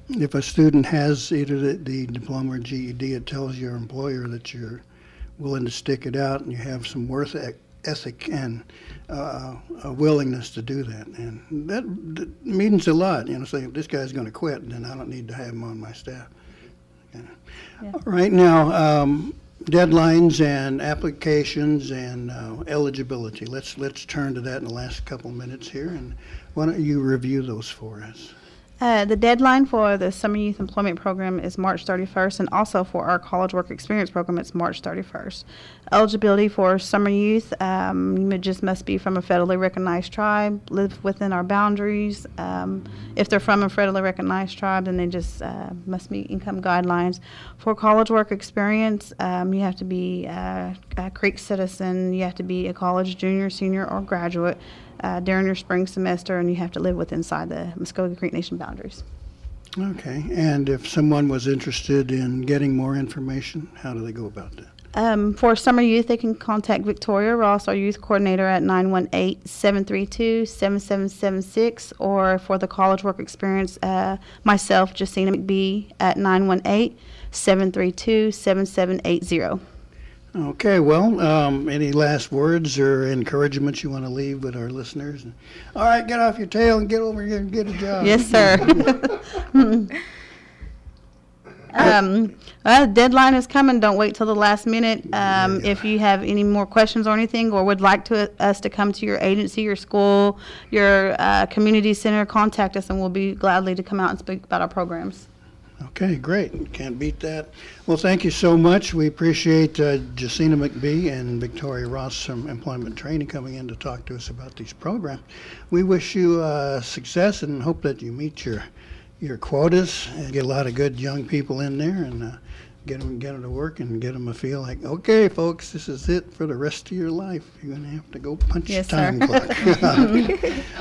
if a student has either the diploma or GED, it tells your employer that you're willing to stick it out and you have some worth ethic and a willingness to do that. And that means a lot, say if this guy's going to quit, then I don't need to have him on my staff. Yeah. Right now, deadlines and applications and eligibility. Let's turn to that in the last couple minutes here, and why don't you review those for us? The deadline for the Summer Youth Employment Program is March 31st, and also for our College Work Experience Program, it's March 31st. Eligibility for Summer Youth, you just must be from a federally recognized tribe, live within our boundaries. If they're from a federally recognized tribe, then they just must meet income guidelines. For College Work Experience, you have to be a Creek citizen, you have to be a college junior, senior, or graduate during your spring semester, and you have to live inside the Mvskoke Creek Nation boundaries. Okay, and if someone was interested in getting more information, how do they go about that? For Summer Youth, they can contact Victoria Ross, our youth coordinator, at 918-732-7776, or for the College Work Experience, myself, Justina McBee, at 918-732-7780. Okay, well, any last words or encouragements you want to leave with our listeners? All right, get off your tail and get over here and get a job. Yes, sir. Deadline is coming. Don't wait till the last minute. If you have any more questions or anything, or would like us to come to your agency, your school, your community center, contact us, and we'll be gladly to come out and speak about our programs. Okay, great. Can't beat that. Well, thank you so much. We appreciate Jacina McBee and Victoria Ross from Employment Training coming in to talk to us about these programs. We wish you success and hope that you meet your quotas and get a lot of good young people in there and get them to work and get them to feel like, okay, folks, this is it for the rest of your life. You're going to have to go punch Yes, the time sir.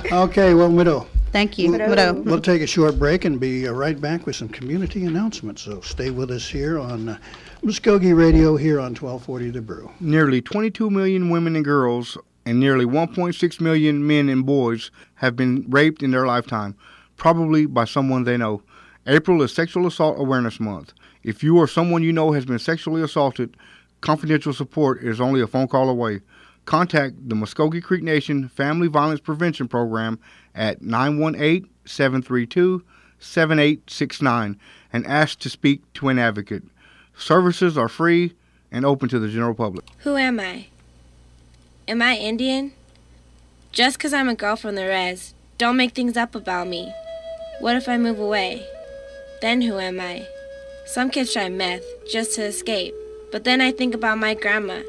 clock. Okay, well, Widow. Thank you. We'll take a short break and be right back with some community announcements. So stay with us here on Mvskoke Radio here on 1240 The Brew. Nearly 22 million women and girls and nearly 1.6 million men and boys have been raped in their lifetime, probably by someone they know. April is Sexual Assault Awareness Month. If you or someone you know has been sexually assaulted, confidential support is only a phone call away. Contact the Mvskoke Creek Nation Family Violence Prevention Program at 918-732-7869 and ask to speak to an advocate. Services are free and open to the general public. Who am I? Am I Indian? Just 'cause I'm a girl from the res, don't make things up about me. What if I move away? Then who am I? Some kids try meth just to escape, but then I think about my grandma,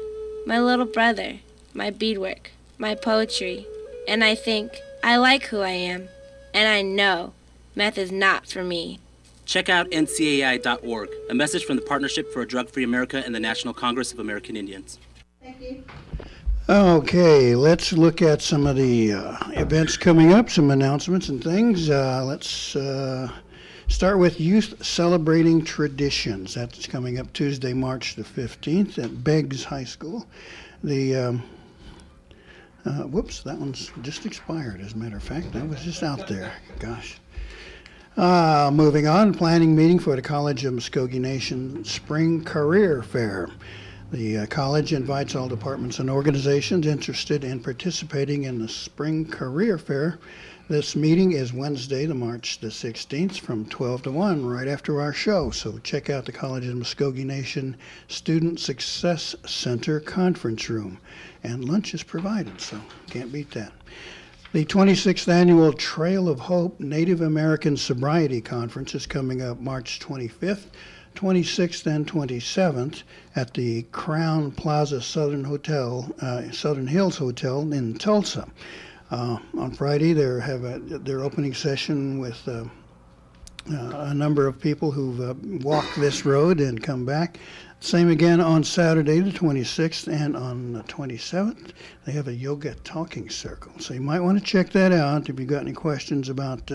my little brother, my beadwork, my poetry, and I think, I like who I am, and I know meth is not for me. Check out ncai.org, a message from the Partnership for a Drug-Free America and the National Congress of American Indians. Thank you. Okay, let's look at some of the events coming up, some announcements and things. Let's start with Youth Celebrating Traditions. That's coming up Tuesday, March the 15th at Beggs High School. The whoops, that one's just expired, as a matter of fact. That was just out there. Gosh. Moving on, planning meeting for the College of Mvskoke Nation Spring Career Fair. The college invites all departments and organizations interested in participating in the Spring Career Fair. This meeting is Wednesday, March the 16th from 12 to 1, right after our show. So check out the College of Mvskoke Nation Student Success Center Conference Room. And lunch is provided, so can't beat that. The 26th Annual Trail of Hope Native American Sobriety Conference is coming up March 25th, 26th, and 27th at the Crown Plaza Southern Hills Hotel in Tulsa. On Friday, they have their opening session with a number of people who've walked this road and come back. Same again on Saturday, the 26th, and on the 27th, they have a yoga talking circle. So you might want to check that out if you've got any questions about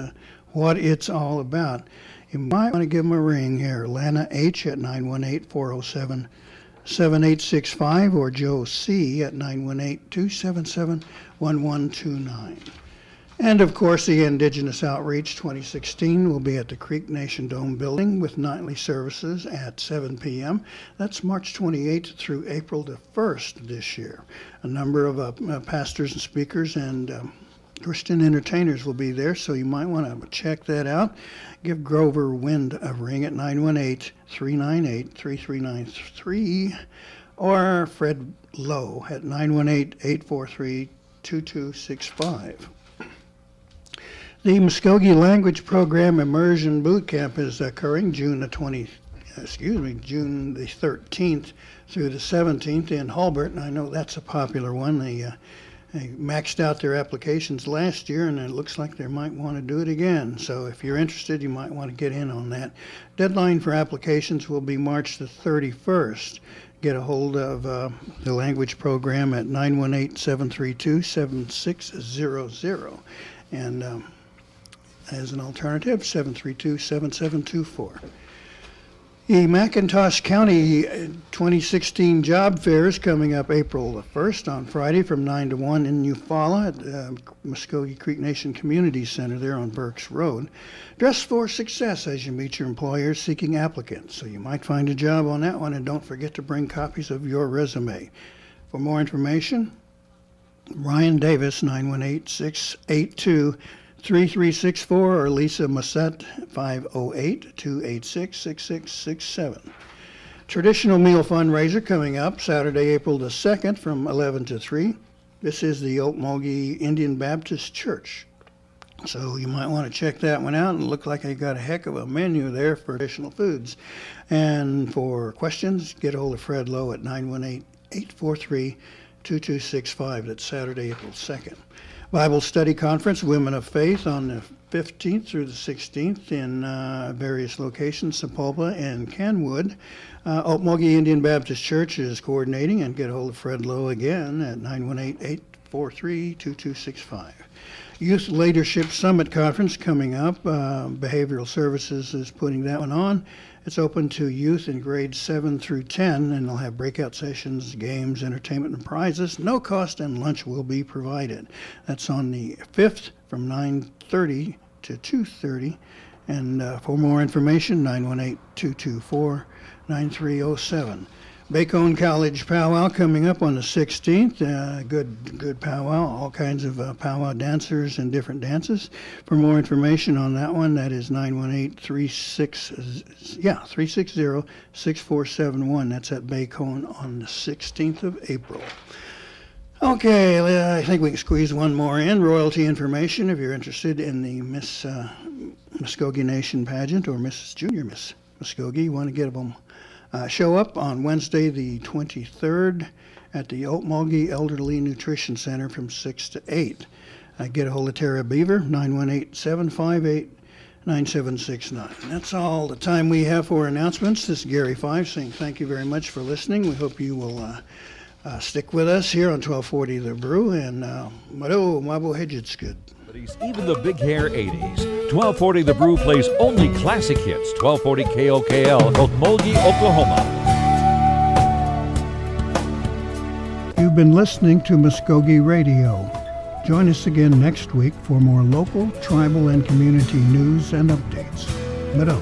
what it's all about. You might want to give them a ring here, Lana H. at 918-407-7865 or Joe C. at 918-277-1129. And, of course, the Indigenous Outreach 2016 will be at the Creek Nation Dome building with nightly services at 7 p.m. That's March 28th through April the 1st this year. A number of pastors and speakers and Christian entertainers will be there, so you might want to check that out. Give Grover Wind a ring at 918-398-3393 or Fred Lowe at 918-843-2265. The Mvskoke Language Program Immersion Boot Camp is occurring June the 13th through the 17th in Hulbert, and I know that's a popular one. They maxed out their applications last year, and it looks like they might want to do it again. So if you're interested, you might want to get in on that. Deadline for applications will be March the 31st. Get a hold of the language program at 918-732-7600. And as an alternative, 732-7724. The McIntosh County 2016 Job Fair is coming up April the 1st on Friday from 9 to 1 in Eufaula at Mvskoke Creek Nation Community Center there on Burks Road. Dress for success as you meet your employers seeking applicants. So you might find a job on that one, and don't forget to bring copies of your resume. For more information, Ryan Davis, 918-682-3364 or Lisa Massett, 508-286-6667. Traditional meal fundraiser coming up Saturday, April the 2nd from 11 to 3. This is the Okmulgee Indian Baptist Church. So you might want to check that one out, and it looked like they got a heck of a menu there for additional foods. And for questions, get a hold of Fred Lowe at 918-843-2265. That's Saturday, April 2nd. Bible Study Conference, Women of Faith, on the 15th through the 16th in various locations, Sepulpa and Kenwood. Okmulgee Indian Baptist Church is coordinating, and get a hold of Fred Lowe again at 918-843-2265. Youth Leadership Summit Conference coming up. Behavioral Services is putting that one on. It's open to youth in grades 7 through 10, and they'll have breakout sessions, games, entertainment, and prizes. No cost, and lunch will be provided. That's on the 5th from 9:30 to 2:30. And for more information, 918-224-9307. Bacone College Powwow coming up on the 16th. Good powwow, all kinds of powwow dancers and different dances. For more information on that one, that is 918-360-6471. That's at Bacone on the 16th of April. Okay, I think we can squeeze one more in. Royalty information, if you're interested in the Miss Mvskoke Nation pageant or Mrs. Junior Miss Mvskoke, you want to get them. Show up on Wednesday the 23rd at the Okmulgee Elderly Nutrition Center from 6 to 8. Get a hold of Tara Beaver, 918-758-9769. That's all the time we have for announcements. This is Gary Fife saying thank you very much for listening. We hope you will stick with us here on 1240 The Brew, and Mado Mabo Hedgetsgood. Even the big hair 80s. 1240 The Brew plays only classic hits. 1240 KOKL, Okmulgee, Oklahoma. You've been listening to Mvskoke Radio. Join us again next week for more local, tribal, and community news and updates. Mado.